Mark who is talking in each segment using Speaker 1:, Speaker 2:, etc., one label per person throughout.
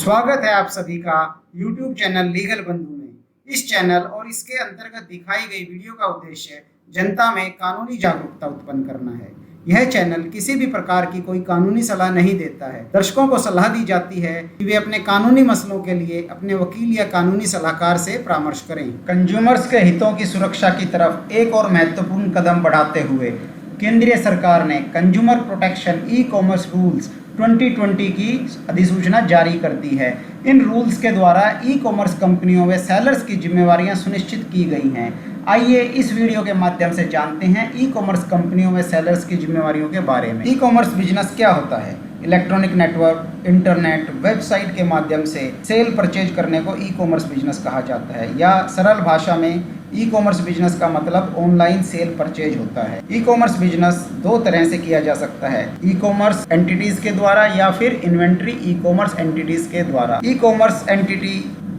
Speaker 1: स्वागत है आप सभी का YouTube चैनल लीगल बंधु में। इस चैनल और इसके अंतर्गत दिखाई गई वीडियो का उद्देश्य जनता में कानूनी जागरूकता उत्पन्न करना है। यह चैनल किसी भी प्रकार की कोई कानूनी सलाह नहीं देता है। दर्शकों को सलाह दी जाती है कि वे अपने कानूनी मसलों के लिए अपने वकील या कानूनी सलाहकार से परामर्श करें। कंज्यूमर्स के हितों की सुरक्षा की तरफ एक और महत्वपूर्ण कदम बढ़ाते हुए केंद्रीय सरकार ने consumer protection e commerce rules 2020 की अधिसूचना जारी कर दी है। इन रूल्स के द्वारा ई कॉमर्स कंपनियों व सेलर्स की जिम्मेवारियां सुनिश्चित की गई हैं। आइए इस वीडियो के माध्यम से जानते हैं ई कॉमर्स कंपनियों व सेलर्स की जिम्मेवारियों के बारे में। ई कॉमर्स बिजनेस क्या होता है? इलेक्ट्रॉनिक नेटवर्क, इंटरनेट, वेबसाइट के माध्यम से सेल परचेज करने को ई कॉमर्स बिजनेस कहा जाता है, या सरल भाषा में ई कॉमर्स बिजनेस का मतलब ऑनलाइन सेल परचेज होता है। ई कॉमर्स बिजनेस दो तरह से किया जा सकता है, ई कॉमर्स एंटिटीज के द्वारा या फिर इन्वेंट्री ई कॉमर्स एंटिटीज के द्वारा। ई कॉमर्स एंटिटी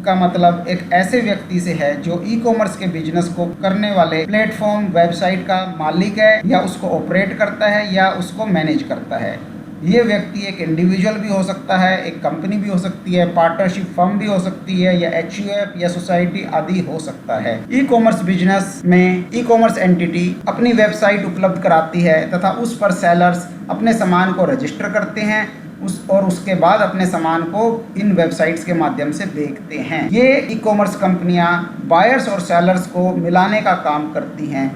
Speaker 1: का मतलब एक ऐसे व्यक्ति से है जो ई कॉमर्स के बिजनेस को करने वाले प्लेटफॉर्म, वेबसाइट का मालिक है, या उसको ऑपरेट करता है या उसको मैनेज करता है। ये व्यक्ति एक इंडिविजुअल भी हो सकता है, एक कंपनी भी हो सकती है, पार्टनरशिप फर्म भी हो सकती है, या एचयूएफ या सोसाइटी आदि हो सकता है। ई कॉमर्स बिजनेस में ई कॉमर्स एंटिटी अपनी वेबसाइट उपलब्ध कराती है तथा उस पर सेलर्स अपने सामान को रजिस्टर करते हैं और उसके बाद अपने सामान को इन वेबसाइट्स के माध्यम से बेचते हैं। ये ई कॉमर्स कंपनियां बायर्स और सेलर्स को मिलाने का काम करती हैं।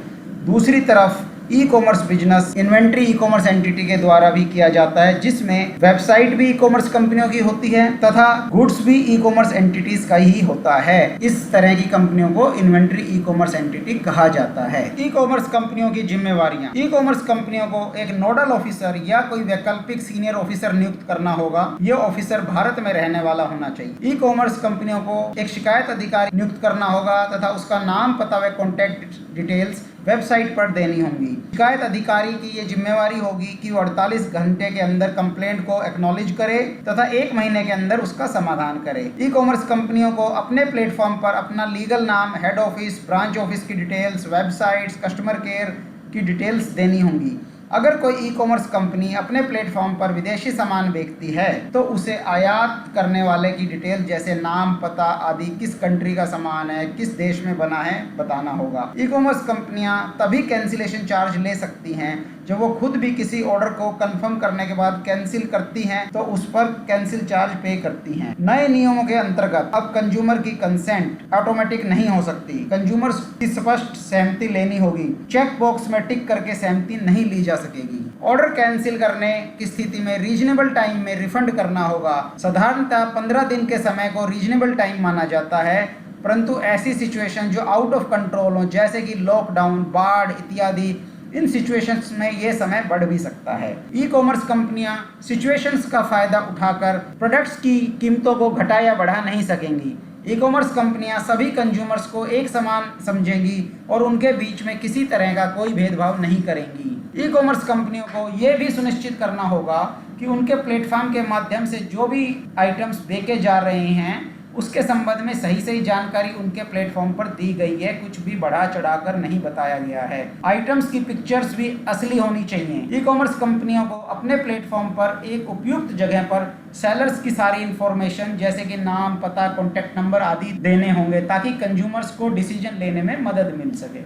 Speaker 1: दूसरी तरफ e commerce business inventory e commerce entity के द्वारा भी किया जाता है, जिसमें वेबसाइट भी ई कॉमर्स कंपनियों की होती है तथा गुड्स भी ई कॉमर्स एंटिटीज का ही होता है। इस तरह की कंपनियों को इन्वेंट्री ई कॉमर्स एंटिटी कहा जाता है। ई कॉमर्स कंपनियों की जिम्मेवारियां। ई कॉमर्स कंपनियों को एक नोडल ऑफिसर या कोई वैकल्पिक सीनियर ऑफिसर नियुक्त करना होगा। ये ऑफिसर भारत में रहने वाला होना चाहिए। ई कॉमर्स कंपनियों को एक शिकायत अधिकारी नियुक्त करना होगा तथा उसका नाम, पता व कॉन्टैक्ट डिटेल्स वेबसाइट पर देनी होंगी। शिकायत अधिकारी की ये जिम्मेवारी होगी कि वो 48 घंटे के अंदर कंप्लेंट को एक्नॉलेज करे तथा 1 महीने के अंदर उसका समाधान करे। ई कॉमर्स कंपनियों को अपने प्लेटफॉर्म पर अपना लीगल नाम, हेड ऑफिस, ब्रांच ऑफिस की डिटेल्स, वेबसाइट्स, कस्टमर केयर की डिटेल्स देनी होंगी। अगर कोई ई कॉमर्स कंपनी अपने प्लेटफॉर्म पर विदेशी सामान बेचती है तो उसे आयात करने वाले की डिटेल जैसे नाम, पता आदि, किस कंट्री का सामान है, किस देश में बना है, बताना होगा। ई कॉमर्स कंपनियां तभी कैंसिलेशन चार्ज ले सकती हैं जब वो खुद भी किसी ऑर्डर को कंफर्म करने के बाद कैंसिल करती हैं तो उस पर कैंसिल चार्ज पे करती हैं। नए नियमों के अंतर्गत अब कंज्यूमर की कंसेंट ऑटोमेटिक नहीं हो सकती। कंज्यूमर्स की स्पष्ट सहमति लेनी होगी। चेक बॉक्स में टिक करके सहमति नहीं ली जा सकेगी। ऑर्डर कैंसिल करने की स्थिति में रीजनेबल टाइम में रिफंड करना होगा। साधारणतः 15 दिन के समय को रीजनेबल टाइम माना जाता है, परंतु ऐसी सिचुएशन जो आउट ऑफ कंट्रोल हो, जैसे कि लॉकडाउन, बाढ़ इत्यादि, इन सिचुएशंस में ये समय बढ़ भी सकता है। ई कॉमर्स कंपनियां सिचुएशंस का फायदा उठाकर प्रोडक्ट्स की कीमतों को घटा या बढ़ा नहीं सकेंगी। ई कॉमर्स कंपनियां सभी कंज्यूमर्स को एक समान समझेंगी और उनके बीच में किसी तरह का कोई भेदभाव नहीं करेंगी। ई कॉमर्स कंपनियों को ये भी सुनिश्चित करना होगा कि उनके प्लेटफॉर्म के माध्यम से जो भी आइटम्स बेचे जा रहे हैं उसके संबंध में सही जानकारी उनके प्लेटफॉर्म पर दी गई है, कुछ भी बढ़ा चढ़ाकर नहीं बताया गया है। आइटम्स की पिक्चर्स भी असली होनी चाहिए। ई कॉमर्स कंपनियों को अपने प्लेटफॉर्म पर एक उपयुक्त जगह पर सेलर्स की सारी इंफॉर्मेशन जैसे कि नाम, पता, कॉन्टैक्ट नंबर आदि देने होंगे ताकि कंज्यूमर्स को डिसीजन लेने में मदद मिल सके।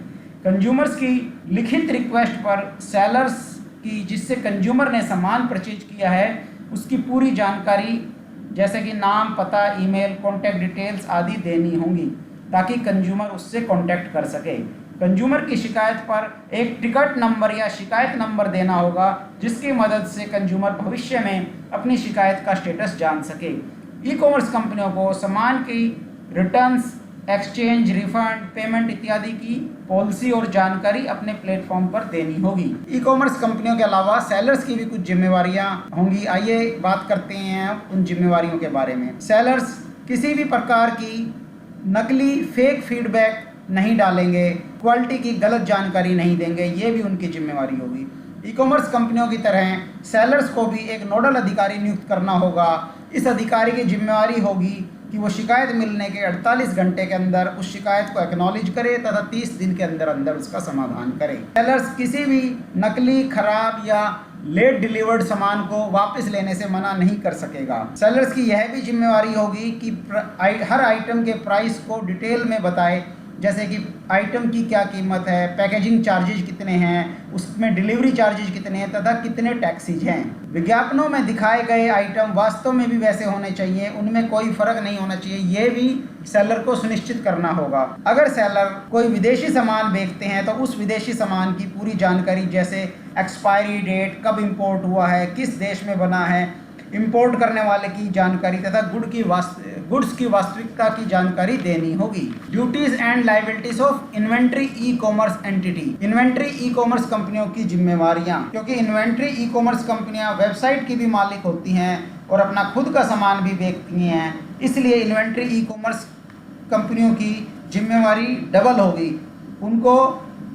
Speaker 1: कंज्यूमर्स की लिखित रिक्वेस्ट पर सेलर्स की जिससे कंज्यूमर ने सामान परचेज किया है उसकी पूरी जानकारी जैसे कि नाम, पता, ईमेल, कॉन्टैक्ट डिटेल्स आदि देनी होंगी ताकि कंज्यूमर उससे कॉन्टैक्ट कर सके। कंज्यूमर की शिकायत पर एक टिकट नंबर या शिकायत नंबर देना होगा जिसकी मदद से कंज्यूमर भविष्य में अपनी शिकायत का स्टेटस जान सके। ई कॉमर्स कंपनियों को सामान की रिटर्न्स, एक्सचेंज, रिफंड, पेमेंट इत्यादि की पॉलिसी और जानकारी अपने प्लेटफॉर्म पर देनी होगी। ई कॉमर्स कंपनियों के अलावा सेलर्स की भी कुछ जिम्मेवारियां होंगी। आइए बात करते हैं उन जिम्मेवारियों के बारे में। सेलर्स किसी भी प्रकार की नकली फेक फीडबैक नहीं डालेंगे, क्वालिटी की गलत जानकारी नहीं देंगे, ये भी उनकी जिम्मेवारी होगी। ई कॉमर्स कंपनियों की तरह सेलर्स को भी एक नोडल अधिकारी नियुक्त करना होगा। इस अधिकारी की जिम्मेवारी होगी कि वो शिकायत मिलने के 48 घंटे के अंदर उस शिकायत को एक्नॉलेज करे तथा 30 दिन के अंदर अंदर उसका समाधान करे। सेलर्स किसी भी नकली, खराब या लेट डिलीवर्ड सामान को वापस लेने से मना नहीं कर सकेगा। सेलर्स की यह भी जिम्मेवारी होगी कि हर आइटम के प्राइस को डिटेल में बताए, जैसे कि आइटम की क्या कीमत है, पैकेजिंग चार्जेज कितने हैं, उसमें डिलीवरी चार्जेज कितने हैं तथा कितने टैक्सीज हैं। विज्ञापनों में दिखाए गए आइटम वास्तव में भी वैसे होने चाहिए, उनमें कोई फर्क नहीं होना चाहिए, ये भी सेलर को सुनिश्चित करना होगा। अगर सेलर कोई विदेशी सामान बेचते हैं तो उस विदेशी सामान की पूरी जानकारी, जैसे एक्सपायरी डेट, कब इंपोर्ट हुआ है, किस देश में बना है, इंपोर्ट करने वाले की जानकारी तथा गुड्स की वास्तविकता की जानकारी देनी होगी। Duties and liabilities of inventory e commerce entity. Inventory e commerce कंपनियों की जिम्मेवारियां, क्योंकि इन्वेंट्री ई कॉमर्स कंपनियां वेबसाइट की भी मालिक होती हैं और अपना खुद का सामान भी बेचती हैं, इसलिए इन्वेंट्री ई कॉमर्स कंपनियों की जिम्मेवारी डबल होगी। उनको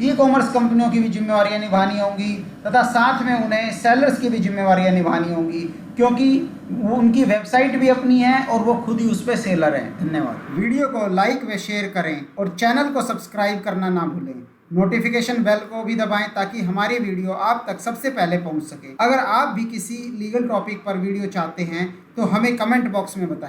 Speaker 1: ई कॉमर्स कंपनियों की भी जिम्मेवारियां निभानी होंगी तथा साथ में उन्हें सेलर्स की भी जिम्मेवारियां निभानी होंगी, क्योंकि वो उनकी वेबसाइट भी अपनी है और वो खुद ही उस पर सेलर हैं। धन्यवाद। वीडियो को लाइक व शेयर करें और चैनल को सब्सक्राइब करना ना भूलें। नोटिफिकेशन बेल को भी दबाएं ताकि हमारी वीडियो आप तक सबसे पहले पहुंच सके। अगर आप भी किसी लीगल टॉपिक पर वीडियो चाहते हैं तो हमें कमेंट बॉक्स में बताएं।